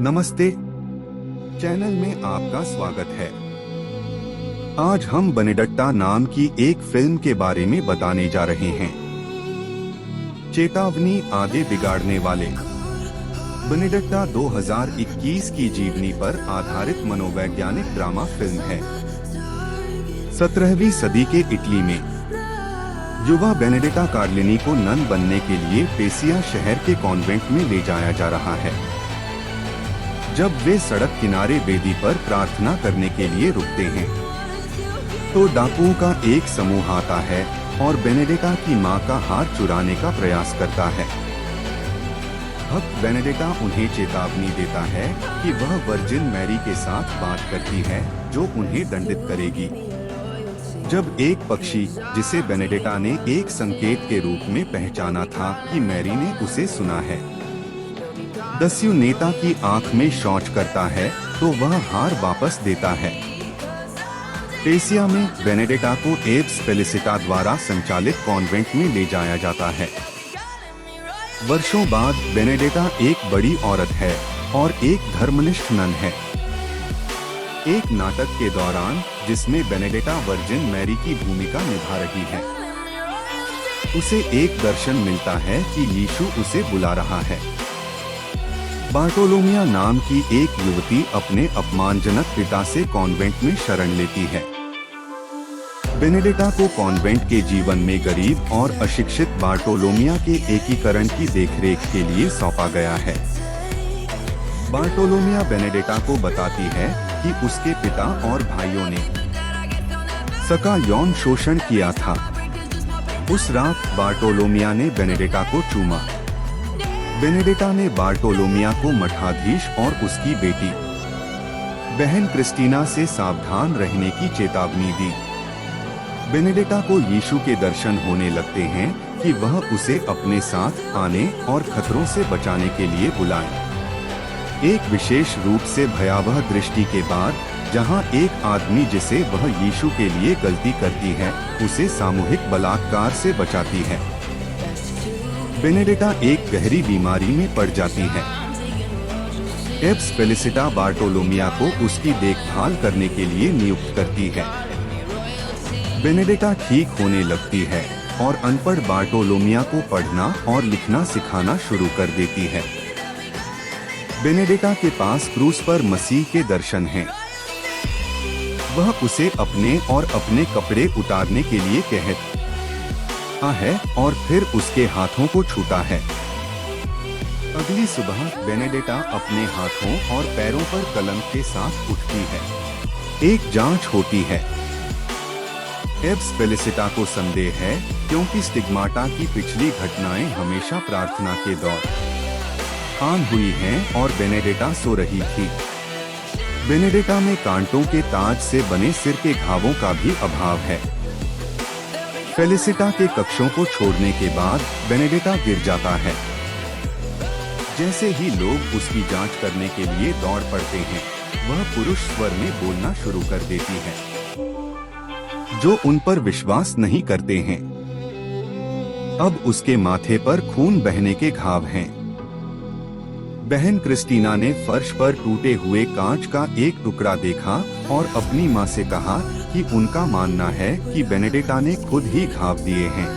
नमस्ते, चैनल में आपका स्वागत है। आज हम बेनेडिक्टा नाम की एक फिल्म के बारे में बताने जा रहे हैं। चेतावनी आगे बिगाड़ने वाले। बेनेडिक्टा 2021 की जीवनी पर आधारित मनोवैज्ञानिक ड्रामा फिल्म है। 17वीं सदी के इटली में युवा बेनेडिक्टा कार्लिनी को नन बनने के लिए पेसिया शहर के कॉन्वेंट में ले जाया जा रहा है। जब वे सड़क किनारे वेदी पर प्रार्थना करने के लिए रुकते हैं, तो डाकुओं का एक समूह आता है और बेनेडिक्टा की मां का हार चुराने का प्रयास करता है। भक्त बेनेडिक्टा उन्हें चेतावनी देता है कि वह वर्जिन मैरी के साथ बात करती है, जो उन्हें दंडित करेगी। जब एक पक्षी, जिसे बेनेडिक्टा ने एक संकेत के रूप में पहचाना था कि मैरी ने उसे सुना है, दस्यु नेता की आंख में शौच करता है, तो वह हार वापस देता है। पेसिया में बेनेडिक्टा को एब्स फेलिसिटा द्वारा संचालित कॉन्वेंट में ले जाया जाता है। वर्षों बाद बेनेडिक्टा एक बड़ी औरत है और एक धर्मनिष्ठ नन है। एक नाटक के दौरान, जिसमें बेनेडिक्टा वर्जिन मैरी की भूमिका निभा रही है, उसे एक दर्शन मिलता है कि यीशु उसे बुला रहा है। बार्टोलोमिया नाम की एक युवती अपने अपमानजनक पिता से कॉन्वेंट में शरण लेती है। बेनेडिक्टा को कॉन्वेंट के जीवन में गरीब और अशिक्षित बार्टोलोमिया के एकीकरण की देखरेख के लिए सौंपा गया है। बार्टोलोमिया बेनेडिक्टा को बताती है कि उसके पिता और भाइयों ने सका यौन शोषण किया था। उस रात बार्टोलोमिया ने बेनेडिक्टा को चूमा। बेनेडिक्टा ने बार्टोलोमिया को मठाधीश और उसकी बेटी बहन क्रिस्टीना से सावधान रहने की चेतावनी दी। बेनेडिक्टा को यीशु के दर्शन होने लगते हैं कि वह उसे अपने साथ आने और खतरों से बचाने के लिए बुलाए। एक विशेष रूप से भयावह दृष्टि के बाद, जहां एक आदमी जिसे वह यीशु के लिए गलती करती है, उसे सामूहिक बलात्कार से बचाती है। बेनेडिक्टा एक गहरी बीमारी में पड़ जाती है। एब्स फेलिसिटा बार्टोलोमिया को उसकी देखभाल करने के लिए नियुक्त करती है। बेनेडिक्टा ठीक होने लगती है और अनपढ़ बार्टोलोमिया को पढ़ना और लिखना सिखाना शुरू कर देती है। बेनेडिक्टा के पास क्रूस पर मसीह के दर्शन हैं। वह उसे अपने और अपने कपड़े उतारने के लिए कहता है और फिर उसके हाथों को छूता है। अगली सुबह बेनेडिक्टा अपने हाथों और पैरों पर कलंक के साथ उठती है। एक जांच होती है। एब्स फेलिसिटा को संदेह है, क्योंकि स्टिग्माटा की पिछली घटनाएं हमेशा प्रार्थना के दौरान हुई हैं और बेनेडिक्टा सो रही थी। बेनेडिक्टा में कांटों के ताज से बने सिर के घावों का भी अभाव है। फेलिसिटा के कक्षों को छोड़ने के बाद बेनेडिक्टा गिर जाता है। जैसे ही लोग उसकी जांच करने के लिए दौड़ पड़ते हैं, वह पुरुष स्वर में बोलना शुरू कर देती है, जो उन पर विश्वास नहीं करते हैं। अब उसके माथे पर खून बहने के घाव हैं। बहन क्रिस्टीना ने फर्श पर टूटे हुए कांच का एक टुकड़ा देखा और अपनी मां से कहा कि उनका मानना है कि बेनेडिक्टा ने खुद ही घाव दिए हैं।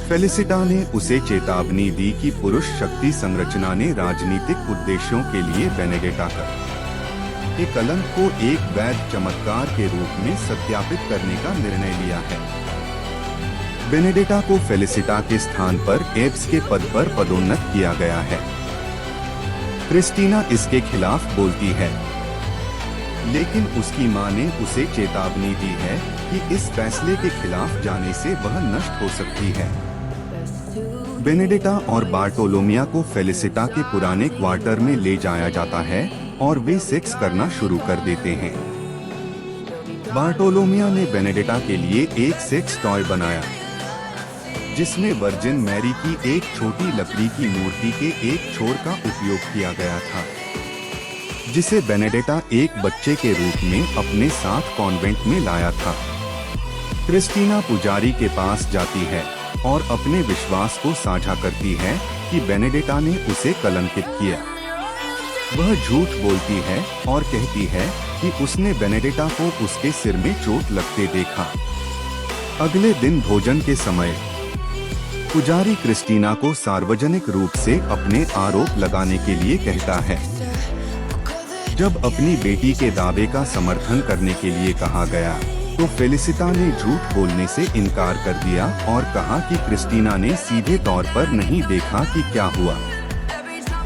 फेलिसिटा ने उसे चेतावनी दी कि पुरुष शक्ति संरचना ने राजनीतिक उद्देश्यों के लिए बेनेडिक्टा के कलंक को एक वैध चमत्कार के रूप में सत्यापित करने का निर्णय लिया है। बेनेडिक्टा को फेलिसिटा के स्थान पर एब्स के पद पर पदोन्नत किया गया है। क्रिस्टीना इसके खिलाफ बोलती है, लेकिन उसकी मां ने उसे चेतावनी दी है कि इस फैसले के खिलाफ जाने से वह नष्ट हो सकती है। बेनेडिक्टा और बार्टोलोमिया को फेलिसिटा के पुराने क्वार्टर में ले जाया जाता है और वे सेक्स करना शुरू कर देते हैं। बार्टोलोमिया ने बेनेडिक्टा के लिए एक सेक्स टॉय बनाया, जिसमें वर्जिन मैरी की एक छोटी लकड़ी की मूर्ति के एक छोर का उपयोग किया गया था, जिसे बेनेडिक्टा एक बच्चे के रूप में अपने साथ कॉन्वेंट में लाया था। क्रिस्टीना पुजारी के पास जाती है और अपने विश्वास को साझा करती है कि बेनेडिक्टा ने उसे कलंकित किया। वह झूठ बोलती है और कहती है कि उसने बेनेडिटा को उसके सिर में चोट लगते देखा। अगले दिन भोजन के समय पुजारी क्रिस्टीना को सार्वजनिक रूप से अपने आरोप लगाने के लिए कहता है। जब अपनी बेटी के दावे का समर्थन करने के लिए कहा गया तो फेलिसिटा ने झूठ बोलने से इनकार कर दिया और कहा कि क्रिस्टीना ने सीधे तौर पर नहीं देखा कि क्या हुआ।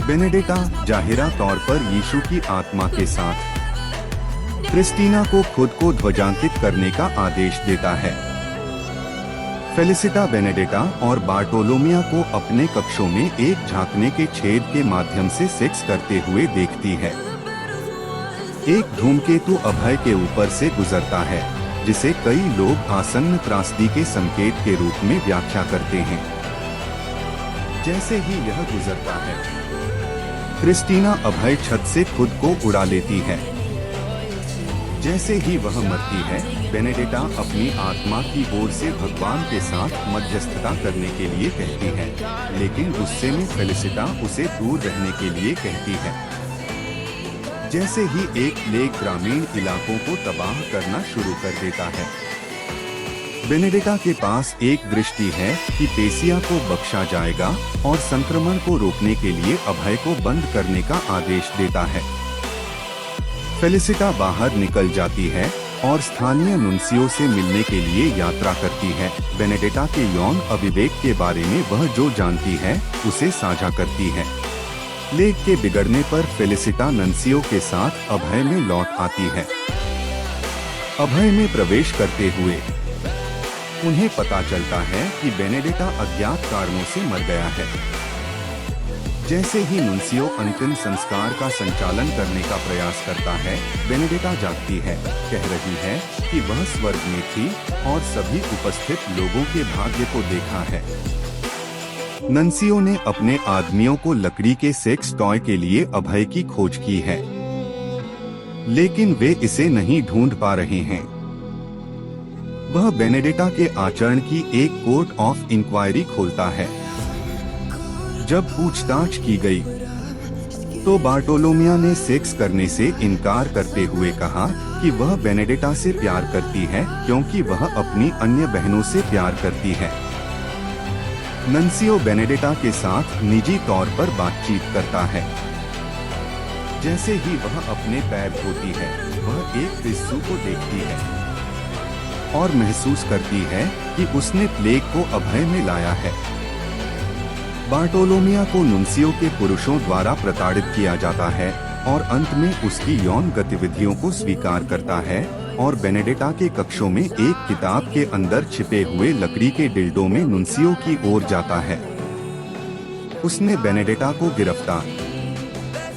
बेनेडिटा जाहिरा तौर पर यीशु की आत्मा के साथ क्रिस्टीना को खुद को ध्वजांकित करने का आदेश देता है। फेलिसिटा बेनेडिटा और बार्टोलोमिया को अपने कक्षों में एक झांकने के छेद के माध्यम से सेक्स करते हुए देखती है। एक धूमकेतु अभय के ऊपर से गुजरता है, जिसे कई लोग आसन्न त्रासदी के संकेत के रूप में व्याख्या करते हैं। जैसे ही यह गुजरता है, क्रिस्टीना अभय छत से खुद को उड़ा लेती है। जैसे ही वह मरती है, बेनेडिटा अपनी आत्मा की ओर से भगवान के साथ मध्यस्थता करने के लिए कहती है, लेकिन गुस्से में फेलिसिटा उसे दूर रहने के लिए कहती है। जैसे ही एक प्लेग ग्रामीण इलाकों को तबाह करना शुरू कर देता है, बेनेडिटा के पास एक दृष्टि है कि पेसिया को बख्शा जाएगा और संक्रमण को रोकने के लिए अभय को बंद करने का आदेश देता है। फेलिसिटा बाहर निकल जाती है और स्थानीय नुन्सियो से मिलने के लिए यात्रा करती है। बेनेडिटा के यौन अविवेक के बारे में वह जो जानती है उसे साझा करती है। प्लेग के बिगड़ने पर फेलिसिटा नंसियो के साथ अभय में लौट आती है। अभय में प्रवेश करते हुए उन्हें पता चलता है कि बेनेडिटा अज्ञात कारणों से मर गया है। जैसे ही नुन्सियो अंतिम संस्कार का संचालन करने का प्रयास करता है, बेनेडिटा जागती है, कह रही है कि वह स्वर्ग में थी और सभी उपस्थित लोगों के भाग्य को देखा है। नंसियो ने अपने आदमियों को लकड़ी के सेक्स टॉय के लिए अभय की खोज की है, लेकिन वे इसे नहीं ढूंढ पा रहे हैं। वह बेनेडिटा के आचरण की एक कोर्ट ऑफ इंक्वायरी खोलता है। जब पूछताछ की गई, तो बार्टोलोमिया ने सेक्स करने से इनकार करते हुए कहा कि वह बेनेडिटा से प्यार करती है क्योंकि वह अपनी अन्य बहनों से प्यार करती है। नंसियो बेनेडिटा के साथ निजी तौर पर बातचीत करता है। जैसे ही वह अपने पैर धोती है, वह एक पिस्सू को देखती है और महसूस करती है कि उसने प्लेग को अभय में लाया है। बार्टोलोमिया को नुन्सियो के पुरुषों द्वारा प्रताड़ित किया जाता है और अंत में उसकी यौन गतिविधियों को स्वीकार करता है और बेनेडिटा के कक्षों में एक किताब के अंदर छिपे हुए लकड़ी के डिल्डो में नुन्सियो की ओर जाता है। उसने बेनेडिटा को गिरफ्तार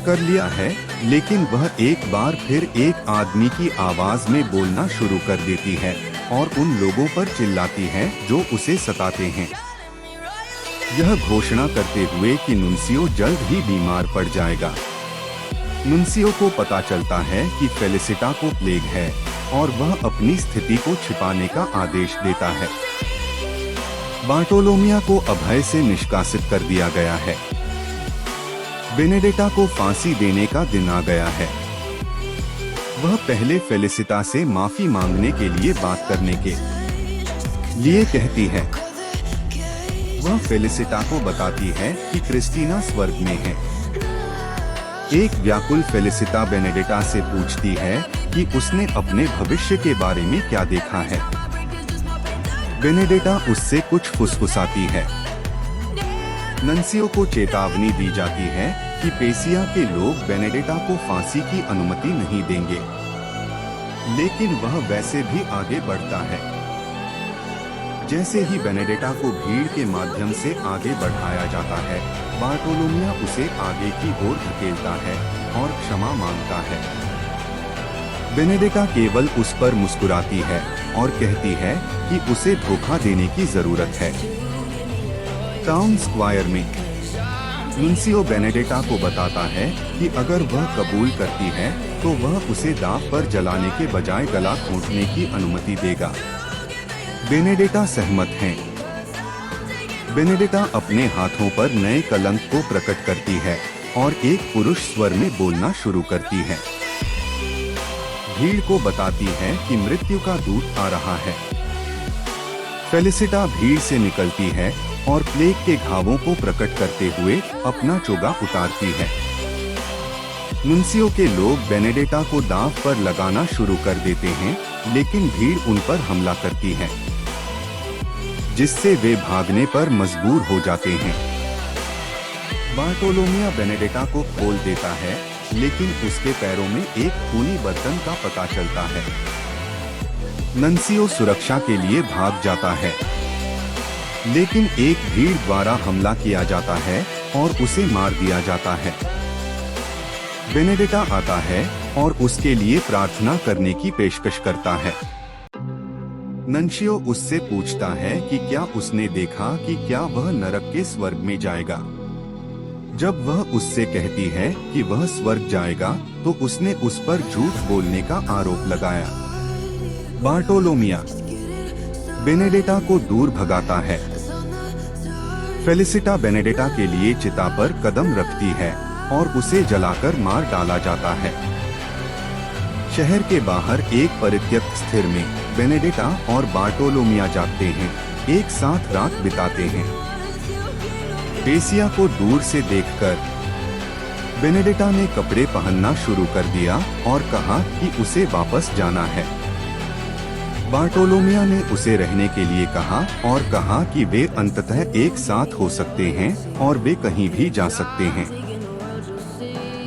कर लिया है, लेकिन वह एक बार फिर एक आदमी की आवाज में बोलना शुरू कर देती है और उन लोगों पर चिल्लाती है जो उसे सताते हैं, यह घोषणा करते हुए कि नुन्सियो जल्द ही बीमार पड़ जाएगा। नुन्सियो को पता चलता है कि फेलिसिटा को प्लेग है और वह अपनी स्थिति को छिपाने का आदेश देता है। बार्टोलोमिया को अभय से निष्कासित कर दिया गया है। बेनेडिटा को फांसी देने का दिन आ गया है। वह पहले फेलिसिटा से माफी मांगने के लिए बात करने के लिए कहती है। वह फेलिसिटा को बताती है कि क्रिस्टीना स्वर्ग में है। एक व्याकुल फेलिसिटा बेनेडिटा से पूछती है कि उसने अपने भविष्य के बारे में क्या देखा है। बेनेडिटा उससे कुछ फुसफुसाती है। नंसियो को चेतावनी दी जाती है कि पेसिया के लोग बेनेडिटा को फांसी की अनुमति नहीं देंगे, लेकिन वह वैसे भी आगे बढ़ता है। जैसे ही बेनेडिटा को भीड़ के माध्यम से आगे बढ़ाया जाता है, बार्टोलोमिया उसे आगे की ओर धकेलता है और क्षमा मांगता है। बेनेडिटा केवल उस पर मुस्कुराती है और कहती है कि उसे धोखा देने की जरूरत है। टाउन स्क्वायर में नुन्सियो बेनेडिटा को बताता है कि अगर वह कबूल करती है तो वह उसे दांव पर जलाने के बजाय गला घोंटने की अनुमति देगा। बेनेडिटा सहमत हैं। बेनेडिटा अपने हाथों पर नए कलंक को प्रकट करती है और एक पुरुष स्वर में बोलना शुरू करती है। भीड़ को बताती है कि मृत्यु का दूत आ रहा है। फेलिसिटा भीड़ से निकलती है और प्लेग के घावों को प्रकट करते हुए अपना चोगा उतारती है। नुन्सियो के लोग बेनेडेटा को दांव पर लगाना शुरू कर देते हैं, लेकिन भीड़ उन पर हमला करती है, जिससे वे भागने पर मजबूर हो जाते हैं। बार्टोलोमिया बेनेडेटा को खोल देता है, लेकिन उसके पैरों में एक खूनी बर्तन का पता चलता है। नन्सियो सुरक्षा के लिए भाग जाता है, लेकिन एक भीड़ द्वारा हमला किया जाता है और उसे मार दिया जाता है। बेनेडेटा आता है और उसके लिए प्रार्थना करने की पेशकश करता है। नन्सियो उससे पूछता है कि क्या उसने देखा कि क्या वह नरक के स्वर्ग में जाएगा। जब वह उससे कहती है कि वह स्वर्ग जाएगा, तो उसने उस पर झूठ बोलने का आरोप लगाया। बार्टोलोमिया बेनेडेटा को दूर भगाता है। फेलिसिटा बेनेडेटा के लिए चिता पर कदम रखती है और उसे जलाकर मार डाला जाता है। शहर के बाहर एक परित्यक्त स्थिर में बेनेडेटा और बार्टोलोमिया जागते हैं, एक साथ रात बिताते हैं। पेसिया को दूर से देखकर बेनेडेटा ने कपड़े पहनना शुरू कर दिया और कहा कि उसे वापस जाना है। बार्टोलोमिया ने उसे रहने के लिए कहा और कहा कि वे अंततः एक साथ हो सकते हैं और वे कहीं भी जा सकते हैं।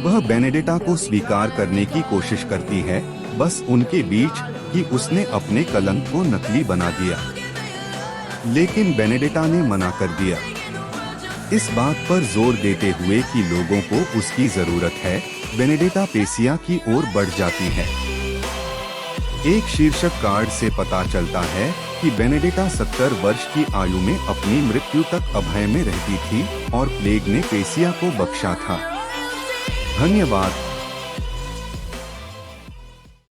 वह बेनेडेटा को स्वीकार करने की कोशिश करती है, बस उनके बीच कि उसने अपने कलंक को नकली बना दिया, लेकिन बेनेडेटा ने मना कर दिया, इस बात पर जोर देते हुए कि लोगों को उसकी जरूरत है। बेनेडेटा पेसिया की ओर बढ़ जाती है। एक शीर्षक कार्ड से पता चलता है कि बेनेडेटा 70 वर्ष की आयु में अपनी मृत्यु तक अभय में रहती थी और प्लेग ने पेसिया को बख्शा था। धन्यवाद।